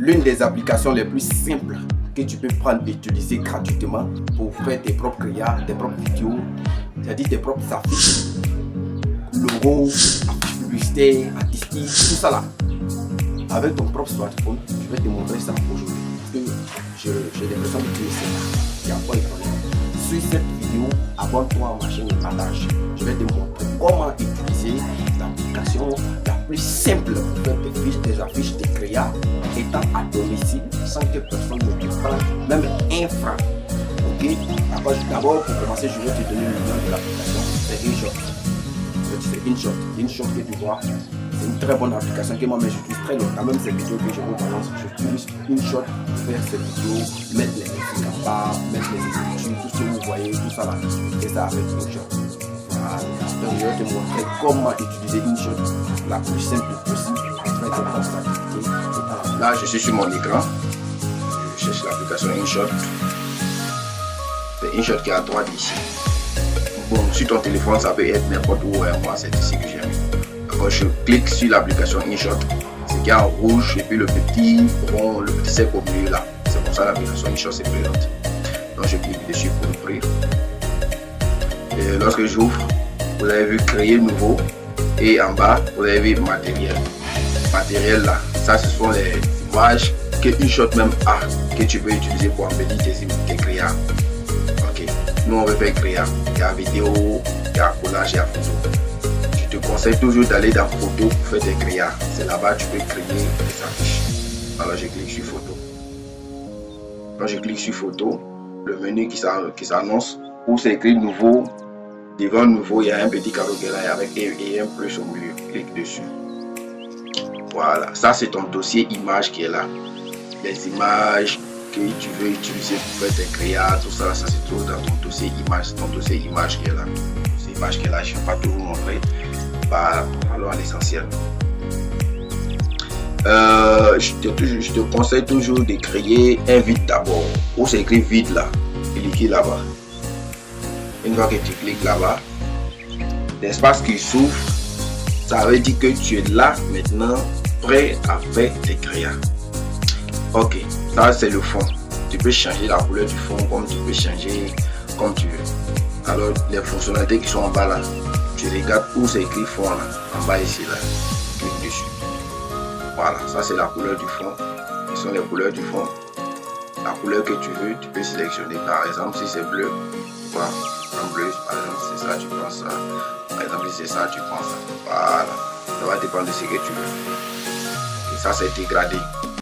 l'une des applications les plus simples que tu peux prendre et utiliser gratuitement pour faire tes propres créas, tes propres vidéos, c'est-à-dire tes propres affiches, logos, affiches publicitaires, artistiques, tout ça là. Avec ton propre smartphone, je vais te montrer ça aujourd'hui. Parce que j'ai l'impression que tu ne sais pas. Il n'y a pas de problème. Suis cette vidéo, abonne-toi à ma chaîne et partage. Je vais te montrer comment utiliser l'application la plus simple pour faire tes affiches, tes créas, étant à domicile sans que personne ne te prenne même un franc. Ok? D'abord, pour commencer, je vais te donner le nom de l'application. C'est InShot. C'est InShot. InShot que tu vois. C'est une très bonne application que moi-même j'utilise très longtemps. Même ces vidéos que je vous balance, j'utilise InShot pour faire ces vidéos, mettre les musiques en bas, mettre les écritures, tout ce que vous voyez, tout ça là. Et ça avec InShot. Voilà. Donc je vais te montrer comment utiliser InShot la plus simple possible afin de faire cette activité. Là, je suis sur mon écran. Je cherche l'application InShot. C'est InShot qui est à droite ici. Bon, sur ton téléphone, ça peut être n'importe où. Moi, c'est ici que j'ai mis. Quand je clique sur l'application InShot, c'est qui est en rouge et puis le petit rond, le petit cercle au milieu là. C'est pour ça l'application InShot se présente. Donc je clique dessus pour l'ouvrir. Et lorsque j'ouvre, vous avez vu créer nouveau et en bas vous avez vu matériel. Matériel là, ça ce sont les images que InShot même a, que tu peux utiliser pour embellir tes créas. Ok, nous on veut faire créa. Il y a vidéo, il y a collage, il y a photo. Je te conseille toujours d'aller dans photo pour faire tes créas. C'est là-bas que tu peux créer tes affiches. Alors je clique sur photo. Quand je clique sur photo, le menu qui s'annonce, où c'est écrit nouveau, devant nouveau, il y a un petit carreau qui est là avec un plus au milieu. Clique dessus. Voilà, ça c'est ton dossier image qui est là. Les images que tu veux utiliser pour faire tes créas, tout ça, ça se trouve dans ton dossier image. Ton dossier image qui est là. C'est l'image qui est là, je ne vais pas tout vous montrer. Bah, allons à l'essentiel. Je te conseille toujours de créer un vide d'abord. Où c'est écrit vide là, cliquez là-bas. Une fois que tu cliques là-bas, l'espace qui s'ouvre, ça veut dire que tu es là maintenant, prêt à faire tes créas. Ok, ça c'est le fond. Tu peux changer la couleur du fond comme tu peux changer comme tu veux. Alors les fonctionnalités qui sont en bas là, tu regardes où c'est écrit fond là, en bas ici là, clique dessus. Voilà, ça c'est la couleur du fond. Ce sont les couleurs du fond. La couleur que tu veux, tu peux sélectionner. Par exemple, si c'est bleu, voilà. En bleu, par exemple, c'est ça, tu prends ça. Par exemple, si c'est ça, tu prends ça. Voilà. Ça va dépendre de ce que tu veux. Et ça, c'est dégradé.